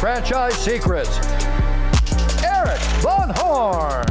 Franchise Secrets, Erik Von Horn.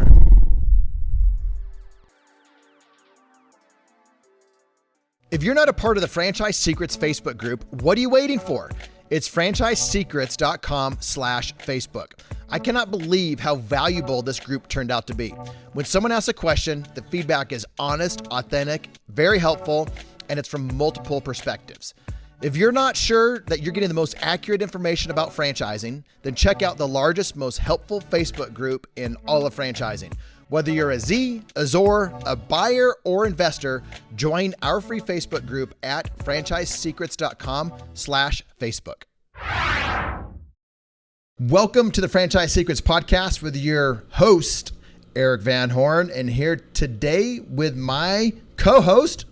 If you're not a part of the Franchise Secrets Facebook group, what are you waiting for? It's franchisesecrets.com/Facebook. I cannot believe how valuable this group turned out to be. When someone asks a question, the feedback is honest, authentic, very helpful, and it's from multiple perspectives. If you're not sure that you're getting the most accurate information about franchising, then check out the largest, most helpful Facebook group in all of franchising. Whether you're a Z, a Zor, a buyer, or investor, join our free Facebook group at franchisesecrets.com/Facebook. Welcome to the Franchise Secrets Podcast with your host, Erik Van Horn, and here today with my co-host.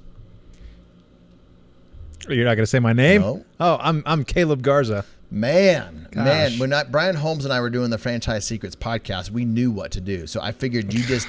You're not going to say my name? No. Oh, I'm Caleb Garza. Man, Gosh. when Brian Holmes and I were doing the Franchise Secrets podcast, we knew what to do. So I figured you just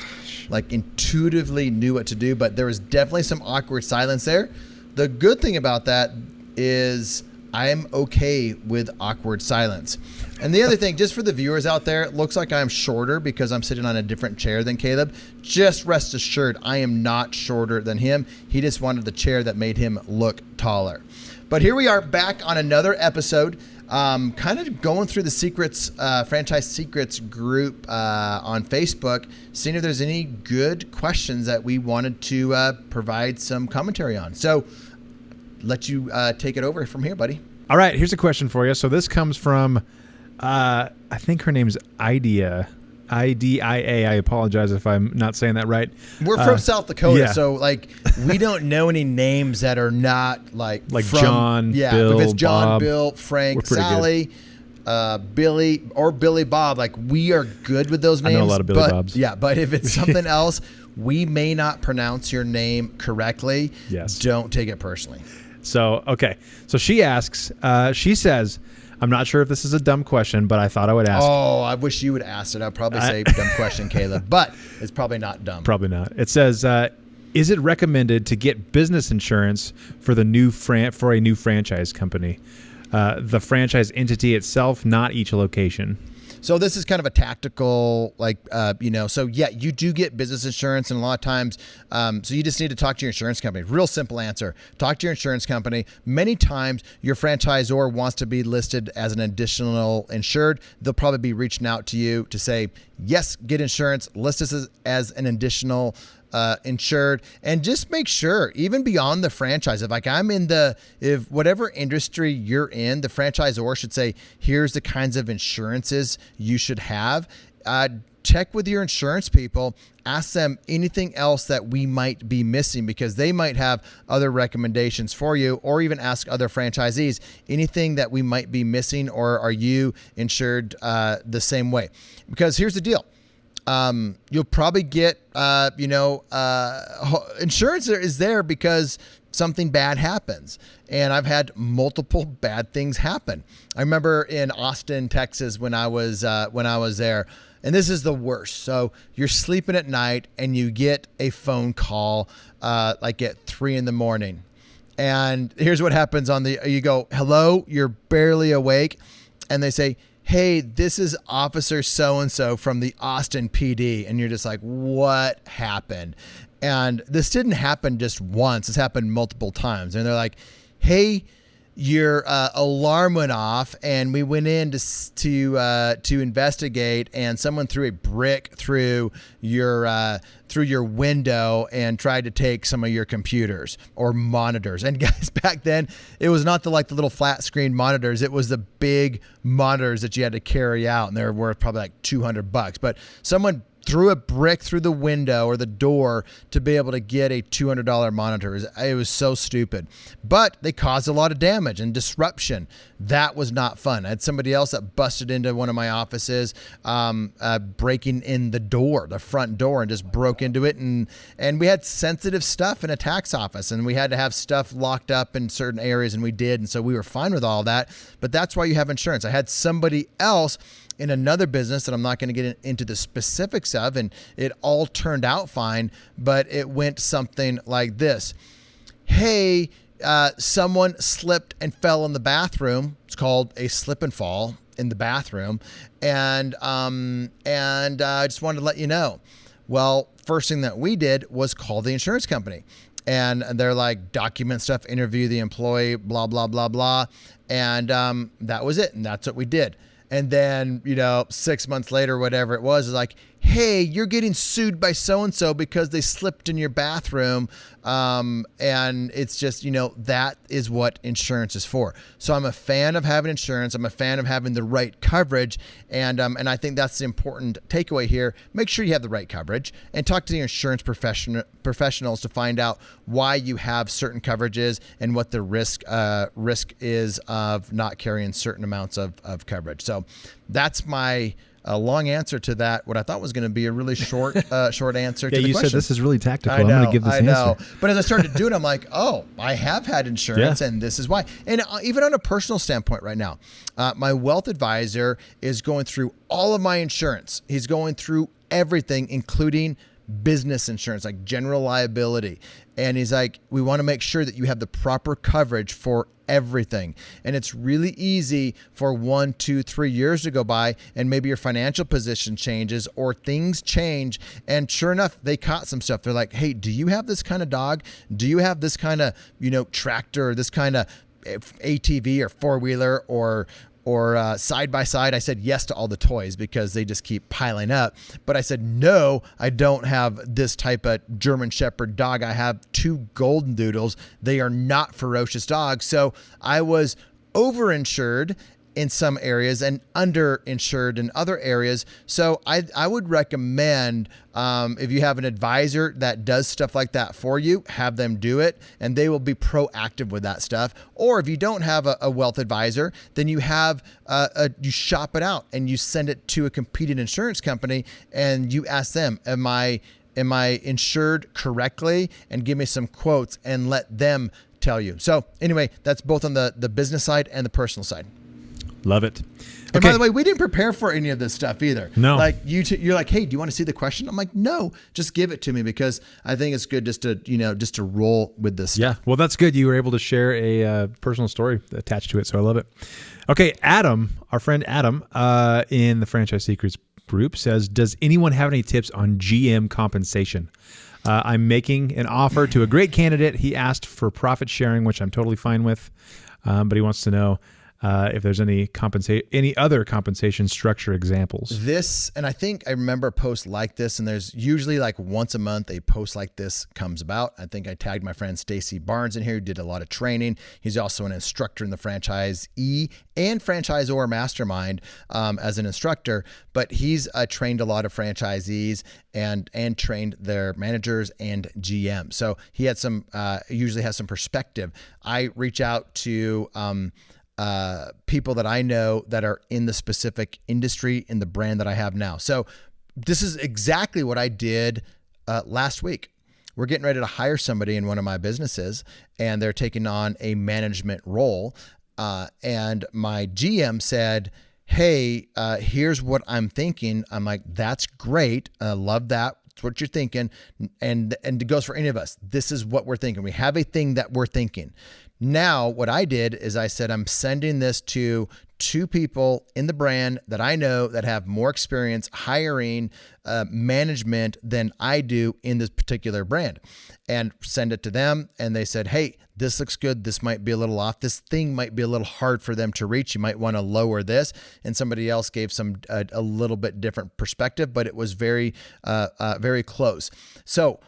like intuitively knew what to do, but there was definitely some awkward silence there. The good thing about that is I'm okay with awkward silence. And the other thing, just for the viewers out there, it looks like I'm shorter because I'm sitting on a different chair than Caleb. Just rest assured, I am not shorter than him. He just wanted the chair that made him look taller. But here we are back on another episode. Kind of going through the secrets, Franchise Secrets group on Facebook, seeing if there's any good questions that we wanted to provide some commentary on. So let you take it over from here, buddy. All right, here's a question for you. So this comes from, I think her name's Idea. IDIA. I apologize if I'm not saying that right. We're from South Dakota, yeah. so like we don't know any names that are not like from, John, Bill, if it's John, Bob, Bill, Frank, we're Sally, Billy, or Billy Bob, like we are good with those names. I know a lot of Billy Bobs. Yeah, but if it's something else, we may not pronounce your name correctly. Yes. Don't take it personally. So, okay. So she asks, she says, I'm not sure if this is a dumb question, but I thought I would ask. Oh, I wish you would ask it. I'd probably say dumb question, Caleb, but it's probably not dumb. Probably not. It says, is it recommended to get business insurance for the new for a new franchise company? The franchise entity itself, not each location. So this is kind of a tactical, so yeah, you do get business insurance, and a lot of times, so you just need to talk to your insurance company. Real simple answer. Talk to your insurance company. Many times your franchisor wants to be listed as an additional insured. They'll probably be reaching out to you to say, yes, get insurance, list us as an additional insured, and just make sure, even beyond the franchise, if whatever industry you're in, the franchisor should say, here's the kinds of insurances you should have. Check with your insurance people, ask them anything else that we might be missing, because they might have other recommendations for you, or even ask other franchisees anything that we might be missing, or are you insured the same way? Because here's the deal. You'll probably get, insurance is there because something bad happens. And I've had multiple bad things happen. I remember in Austin, Texas, when I was there, and this is the worst. So you're sleeping at night and you get a phone call, like at 3 a.m. And here's what happens you go, hello, you're barely awake. And they say, hey, this is Officer so-and-so from the Austin PD. And you're just like, what happened? And this didn't happen just once. This happened multiple times. And they're like, hey, your alarm went off, and we went in to investigate, and someone threw a brick through your window and tried to take some of your computers or monitors. And guys, back then it was not the little flat screen monitors. It was the big monitors that you had to carry out, and they were worth probably like $200. But someone threw a brick through the window or the door to be able to get a $200 monitor. It was so stupid, but they caused a lot of damage and disruption. That was not fun. I had somebody else that busted into one of my offices, breaking in the front door, and just broke into it. And we had sensitive stuff in a tax office, and we had to have stuff locked up in certain areas, and we did. And so we were fine with all that, but that's why you have insurance. I had somebody else in another business that I'm not going to get into the specifics of, and it all turned out fine, but it went something like this. Hey, someone slipped and fell in the bathroom. It's called a slip and fall. in the bathroom, and I just wanted to let you know. Well, first thing that we did was call the insurance company, and they're like, document stuff, interview the employee, blah, blah, blah, blah. And that was it. And that's what we did. And then, 6 months later, whatever it was like, hey, you're getting sued by so-and-so because they slipped in your bathroom. And it's just, that is what insurance is for. So I'm a fan of having insurance. I'm a fan of having the right coverage. And I think that's the important takeaway here. Make sure you have the right coverage and talk to the insurance professionals to find out why you have certain coverages and what the risk is of not carrying certain amounts of coverage. So that's my long answer to that. What I thought was going to be a really short answer to the question. You said this is really tactical. I'm going to give this answer. But as I started to do it, I'm like, oh, I have had insurance, and this is why. And even on a personal standpoint right now, my wealth advisor is going through all of my insurance. He's going through everything, including business insurance, like general liability. And he's like, we want to make sure that you have the proper coverage for everything. And it's really easy for 1, 2, 3 years to go by, and maybe your financial position changes or things change. And sure enough, they caught some stuff. They're like, hey, do you have this kind of dog? Do you have this kind of, tractor, or this kind of ATV or four-wheeler or side by side? I said yes to all the toys because they just keep piling up. But I said, no, I don't have this type of German Shepherd dog. I have 2 golden doodles. They are not ferocious dogs. So I was overinsured in some areas and underinsured in other areas. So I would recommend, if you have an advisor that does stuff like that for you, have them do it, and they will be proactive with that stuff. Or if you don't have a wealth advisor, then you have you shop it out and you send it to a competing insurance company and you ask them, am I insured correctly? And give me some quotes and let them tell you. So anyway, that's both on the business side and the personal side. Love it. And by the way, we didn't prepare for any of this stuff either. No. Like you're like, hey, do you want to see the question? I'm like, no, just give it to me, because I think it's good just to roll with this stuff. Yeah. Well, that's good. You were able to share a personal story attached to it. So I love it. Okay. Adam, our friend Adam, in the Franchise Secrets group says, does anyone have any tips on GM compensation? I'm making an offer to a great candidate. He asked for profit sharing, which I'm totally fine with. But he wants to know, if there's any other compensation structure examples. And I think I remember a post like this, and there's usually like once a month a post like this comes about. I think I tagged my friend Stacy Barnes in here, who did a lot of training. He's also an instructor in the Franchisee and Franchisor Mastermind as an instructor, but he's trained a lot of franchisees and trained their managers and GM. So he had usually has some perspective. I reach out to people that I know that are in the specific industry in the brand that I have now. So this is exactly what I did last week. We're getting ready to hire somebody in one of my businesses, and they're taking on a management role. And my GM said, hey, here's what I'm thinking. I'm like, that's great. I love that. It's what you're thinking. And it goes for any of us. This is what we're thinking. We have a thing that we're thinking. Now, what I did is I said, I'm sending this to 2 people in the brand that I know that have more experience hiring management than I do in this particular brand, and send it to them. And they said, hey, this looks good. This might be a little off. This thing might be a little hard for them to reach. You might want to lower this. And somebody else gave a little bit different perspective, but it was very, very close. So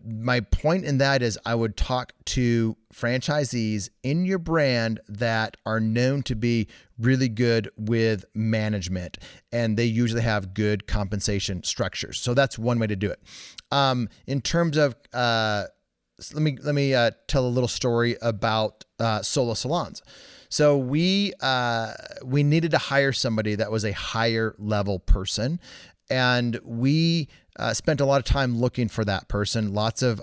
my point in that is I would talk to franchisees in your brand that are known to be really good with management, and they usually have good compensation structures. So that's one way to do it. In terms of, let me tell a little story about solo salons. So we needed to hire somebody that was a higher level person, and we spent a lot of time looking for that person. Lots of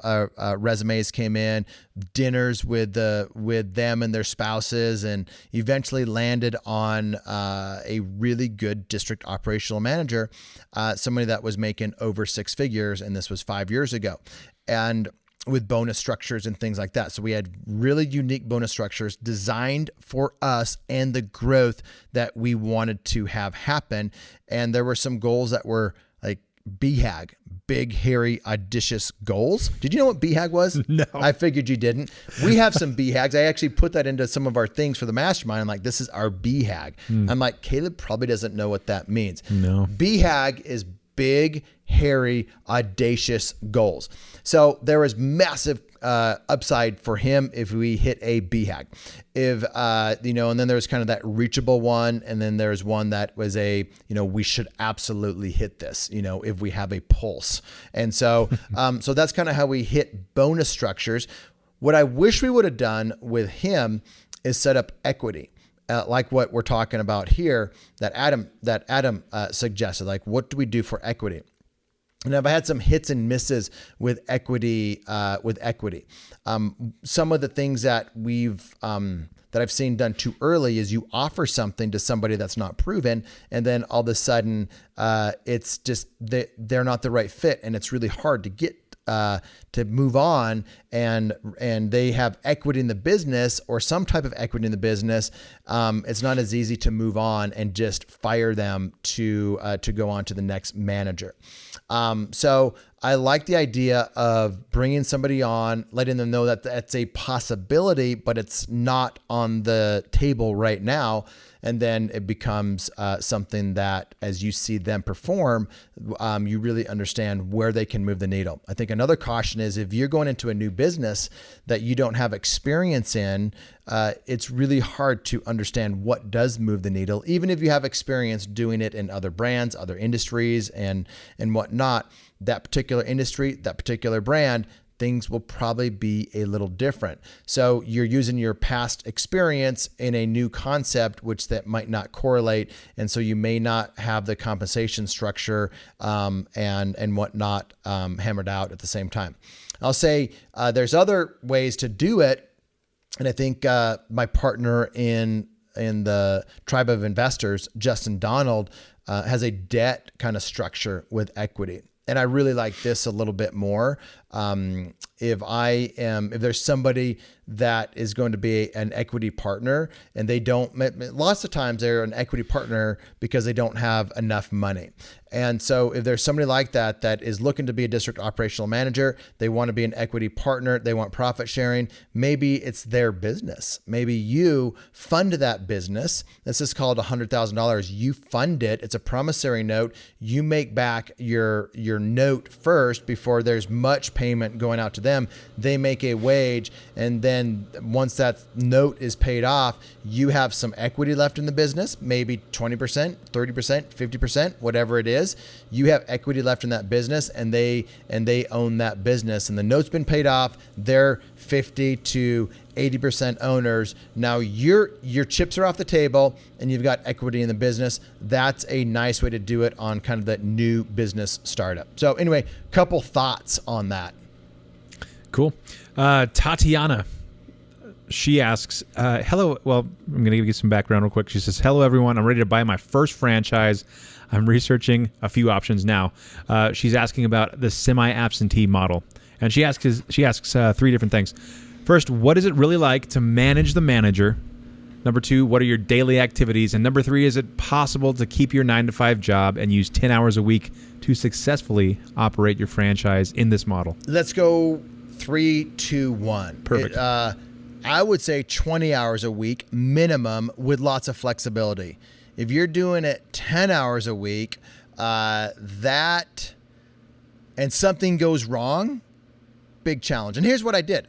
resumes came in, dinners with them and their spouses, and eventually landed on a really good district operational manager, somebody that was making over 6 figures, and this was 5 years ago. And bonus structures and things like that. So we had really unique bonus structures designed for us and the growth that we wanted to have happen. And there were some goals that were like BHAG, big, hairy, audacious goals. Did you know what BHAG was? No. I figured you didn't. We have some BHAGs. I actually put that into some of our things for the mastermind. I'm like, this is our BHAG. I'm like, Caleb probably doesn't know what that means. No. BHAG is big, hairy, audacious goals. So there was massive upside for him if we hit a BHAG. If, and then there's kind of that reachable one. And then there's one that was we should absolutely hit this, if we have a pulse. And so, so that's kind of how we hit bonus structures. What I wish we would have done with him is set up equity. Like what we're talking about here that Adam suggested, like what do we do for equity? And I've had some hits and misses with equity. Some of the things that that I've seen done too early is you offer something to somebody that's not proven, and then all of a sudden it's just they're not the right fit, and it's really hard to get to move on, and they have equity in the business or some type of equity in the business. It's not as easy to move on and just fire them to go on to the next manager. So I like the idea of bringing somebody on, letting them know that that's a possibility, but it's not on the table right now. And then it becomes something that, as you see them perform, you really understand where they can move the needle. I think another caution is if you're going into a new business that you don't have experience in, it's really hard to understand what does move the needle, even if you have experience doing it in other brands, other industries, and whatnot. That particular industry, that particular brand, things will probably be a little different. So you're using your past experience in a new concept, which that might not correlate. And so you may not have the compensation structure and whatnot hammered out at the same time. I'll say there's other ways to do it. And I think my partner in the Tribe of Investors, Justin Donald, has a debt kind of structure with equity. And I really like this a little bit more. If there's somebody that is going to be an equity partner and they don't, lots of times they're an equity partner because they don't have enough money. And so if there's somebody like that is looking to be a district operational manager, they want to be an equity partner, they want profit sharing, maybe it's their business. Maybe you fund that business. This is called $100,000. You fund it. It's a promissory note. You make back your note first before there's much payment going out to them. They make a wage, and then once that note is paid off, you have some equity left in the business, maybe 20%, 30%, 50%, whatever it is. You have equity left in that business, and they own that business, and the note's been paid off. They're 50 to 80% owners. Now your chips are off the table and you've got equity in the business. That's a nice way to do it on kind of that new business startup. So anyway, couple thoughts on that. Cool. Tatiana, she asks, hello. Well, I'm going to give you some background real quick. She says, hello, everyone. I'm ready to buy my first franchise. I'm researching a few options now. She's asking about the semi-absentee model. And she asks three different things. First, what is it really like to manage the manager? Number two, what are your daily activities? And number three, is it possible to keep your 9-to-5 job and use 10 hours a week to successfully operate your franchise in this model? Let's go 3, 2, 1. Perfect. I would say 20 hours a week minimum with lots of flexibility. If you're doing it 10 hours a week, and something goes wrong, big challenge. And here's what I did.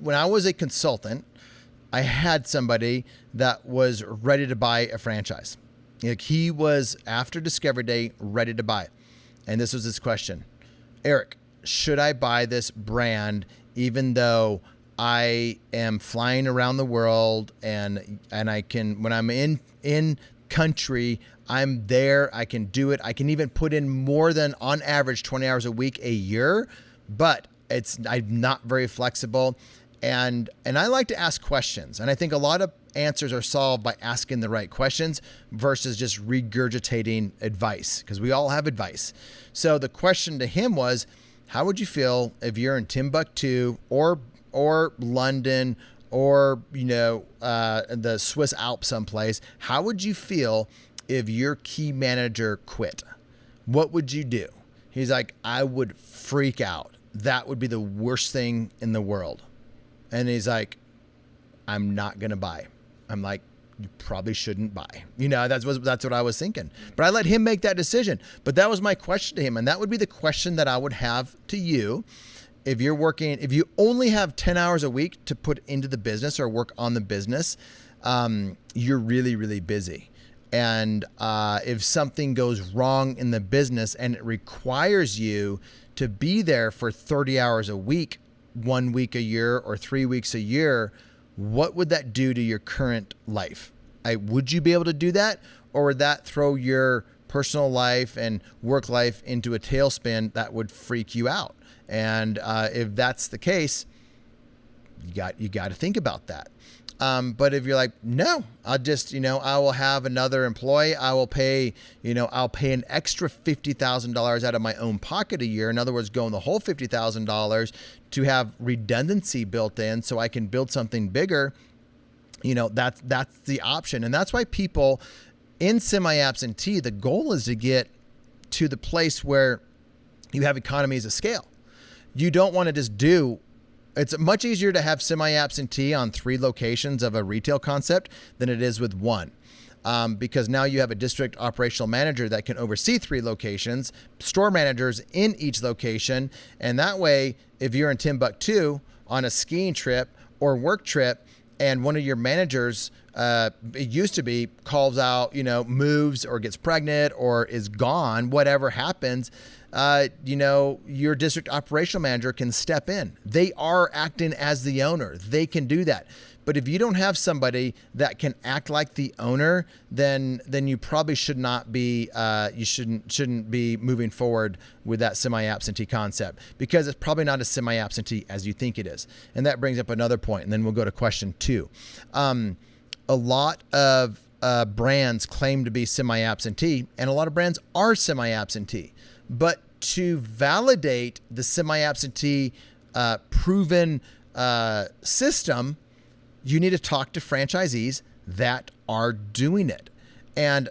When I was a consultant, I had somebody that was ready to buy a franchise. Like he was, after Discovery Day, ready to buy. And this was his question. Erik, should I buy this brand even though I am flying around the world and I can, when I'm in country, I'm there, I can do it. I can even put in more than on average 20 hours a week a year, but I'm not very flexible. And I like to ask questions. And I think a lot of answers are solved by asking the right questions versus just regurgitating advice, because we all have advice. So the question to him was, how would you feel if you're in Timbuktu or London or, the Swiss Alps someplace? How would you feel if your key manager quit? What would you do? He's like, I would freak out. That would be the worst thing in the world. And he's like, I'm not going to buy. I'm like, you probably shouldn't buy. That's what I was thinking. But I let him make that decision. But that was my question to him. And that would be the question that I would have to you. If you only have 10 hours a week to put into the business or work on the business, you're really, really busy. And if something goes wrong in the business and it requires you to be there for 30 hours a week, 1 week a year or 3 weeks a year, what would that do to your current life? Would you be able to do that? Or would that throw your personal life and work life into a tailspin that would freak you out? And if that's the case, you got to think about that. But if you're like, no, I'll just, I will have another employee. I will pay, I'll pay an extra $50,000 out of my own pocket a year. In other words, going the whole $50,000 to have redundancy built in so I can build something bigger. That's the option. And that's why people in semi-absentee, the goal is to get to the place where you have economies of scale. You don't want to just it's much easier to have semi-absentee on 3 locations of a retail concept than it is with 1. Because now you have a district operational manager that can oversee 3 locations, store managers in each location. And that way, if you're in Timbuktu on a skiing trip or work trip, and one of your managers, it used to be, calls out, moves or gets pregnant or is gone, whatever happens, your district operational manager can step in. They are acting as the owner. They can do that. But if you don't have somebody that can act like the owner, then you probably should not be, you shouldn't be moving forward with that semi-absentee concept, because it's probably not as semi-absentee as you think it is. And that brings up another point, and then we'll go to question 2. A lot of brands claim to be semi-absentee, and a lot of brands are semi-absentee. But to validate the semi-absentee proven system, you need to talk to franchisees that are doing it. And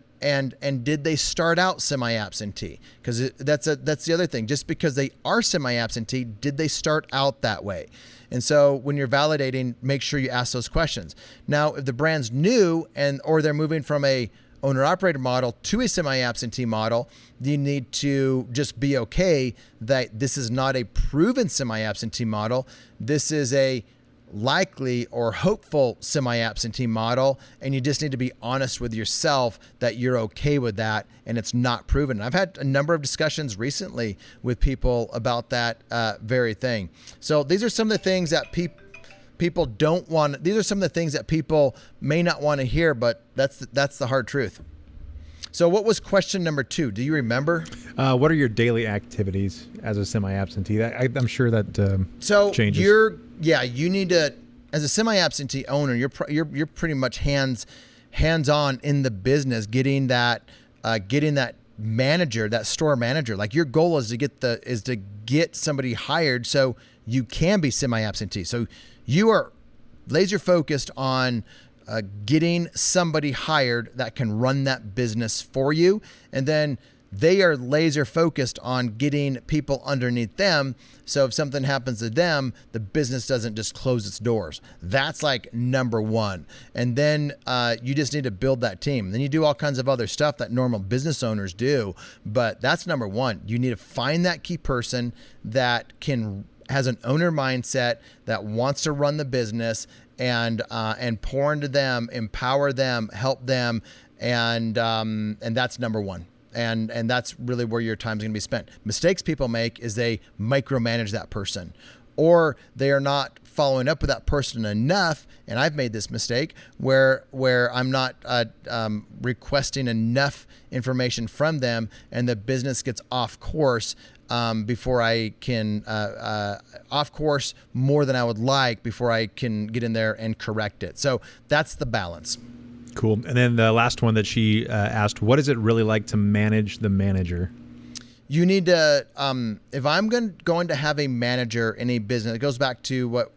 did they start out semi-absentee? Because that's the other thing. Just because they are semi-absentee, did they start out that way? And so when you're validating, make sure you ask those questions. Now, if the brand's new or they're moving from a owner-operator model to a semi-absentee model, you need to just be okay that this is not a proven semi-absentee model. This is a likely or hopeful semi-absentee model, and you just need to be honest with yourself that you're okay with that and it's not proven. I've had a number of discussions recently with people about that very thing. So these are some of the things that people don't want. These are some of the things that people may not want to hear, but that's the hard truth. So what was question number 2? Do you remember? What are your daily activities as a semi-absentee? I'm sure that changes. You need to, as a semi-absentee owner, you're pretty much hands-on in the business, getting that manager, that store manager. Like, your goal is to get somebody hired so you can be semi-absentee. So you are laser focused on getting somebody hired that can run that business for you. And then they are laser focused on getting people underneath them. So if something happens to them, the business doesn't just close its doors. That's like number 1. And then you just need to build that team. Then you do all kinds of other stuff that normal business owners do. But that's number 1. You need to find that key person that has an owner mindset, that wants to run the business, and pour into them, empower them, help them, and that's number 1. And that's really where your time is going to be spent. Mistakes people make is they micromanage that person, or they are not following up with that person enough. And I've made this mistake where I'm not requesting enough information from them, and the business gets off course before I can off course more than I would like before I can get in there and correct it. So that's the balance. Cool. And then the last one that she asked, what is it really like to manage the manager? you need to, if I'm going to have a manager in a business, it goes back to what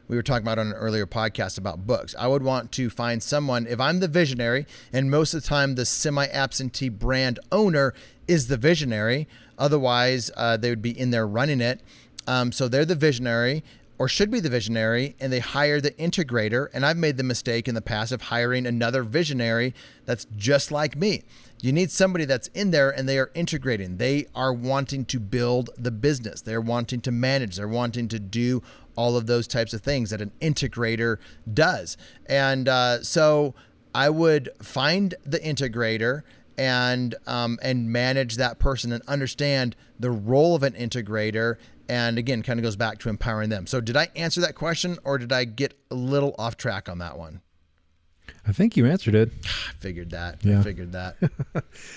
we were talking about on an earlier podcast about books. I would want to find someone, if I'm the visionary, and most of the time the semi-absentee brand owner is the visionary, otherwise they would be in there running it. So they're the visionary, or should be the visionary, and they hire the integrator. And I've made the mistake in the past of hiring another visionary that's just like me. You need somebody that's in there and they are integrating. They are wanting to build the business. They're wanting to manage. They're wanting to do all of those types of things that an integrator does. And so I would find the integrator and manage that person and understand the role of an integrator. And again, kind of goes back to empowering them. So did I answer that question, or did I get a little off track on that one? I think you answered it. I figured that. Yeah. I figured that.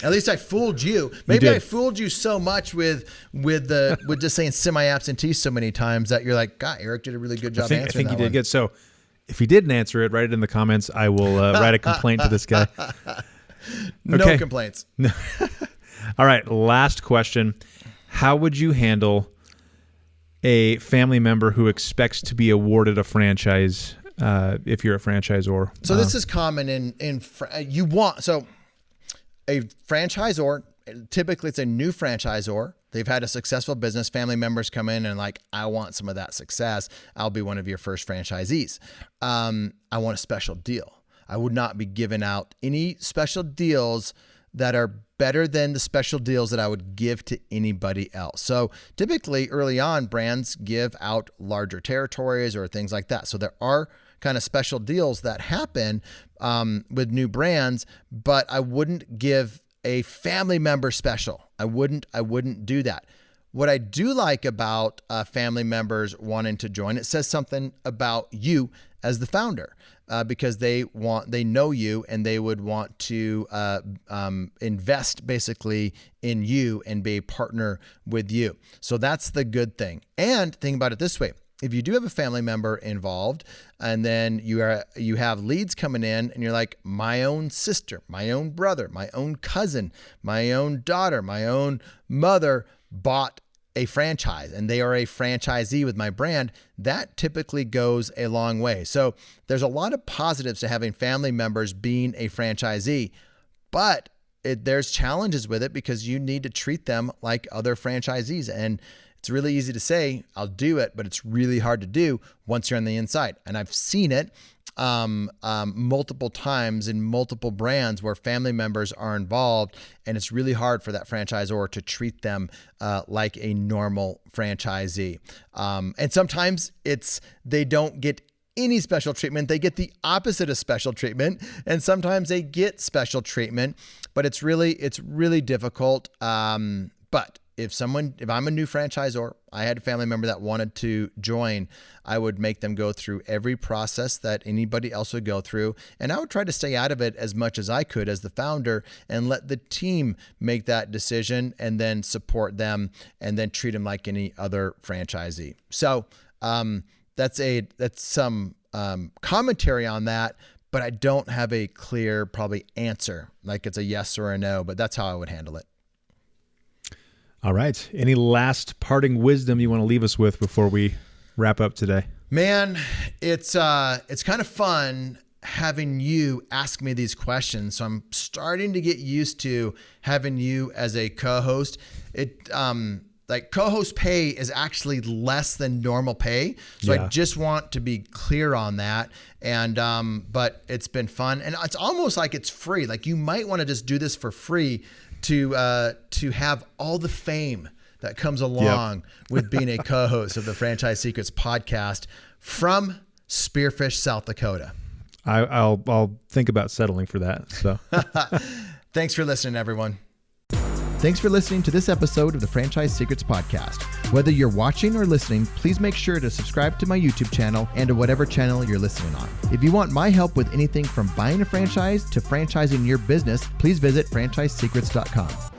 At least I fooled you. Maybe I fooled you so much with just saying semi-absentee so many times that you're like, God, Erik did a really good job answering that. I think you did good. So if you didn't answer it, write it in the comments. I will write a complaint to this guy. No complaints. All right. Last question. How would you handle a family member who expects to be awarded a franchise if you're a franchisor? So this is common so a franchisor, typically it's a new franchisor. They've had a successful business. Family members come in and like, I want some of that success. I'll be one of your first franchisees. I want a special deal. I would not be giving out any special deals that are better than the special deals that I would give to anybody else. So typically early on, brands give out larger territories or things like that. So there are kind of special deals that happen with new brands, but I wouldn't give a family member special. I wouldn't do that. What I do like about family members wanting to join, it says something about you as the founder. Because they know you, and they would want to invest basically in you and be a partner with you. So that's the good thing. And think about it this way: if you do have a family member involved, and then you have leads coming in, and you're like, my own sister, my own brother, my own cousin, my own daughter, my own mother bought a franchise and they are a franchisee with my brand, that typically goes a long way. So there's a lot of positives to having family members being a franchisee, but there's challenges with it because you need to treat them like other franchisees. And it's really easy to say, I'll do it, but it's really hard to do once you're on the inside. And I've seen it multiple times in multiple brands where family members are involved, and it's really hard for that franchisor to treat them like a normal franchisee. And sometimes they don't get any special treatment. They get the opposite of special treatment, and sometimes they get special treatment, but it's really difficult. But if I'm a new franchisor, I had a family member that wanted to join, I would make them go through every process that anybody else would go through. And I would try to stay out of it as much as I could as the founder and let the team make that decision and then support them and then treat them like any other franchisee. So that's some commentary on that, but I don't have a clear probably answer, like it's a yes or a no, but that's how I would handle it. All right. Any last parting wisdom you want to leave us with before we wrap up today? Man, it's kind of fun having you ask me these questions. So I'm starting to get used to having you as a co-host. Like co-host pay is actually less than normal pay. So I just want to be clear on that. And, but it's been fun, and it's almost like it's free. Like you might want to just do this for free to have all the fame that comes along with being a co-host of the Franchise Secrets podcast from Spearfish, South Dakota. I'll think about settling for that. So thanks for listening, everyone. Thanks for listening to this episode of the Franchise Secrets podcast. Whether you're watching or listening, please make sure to subscribe to my YouTube channel and to whatever channel you're listening on. If you want my help with anything from buying a franchise to franchising your business, please visit franchisesecrets.com.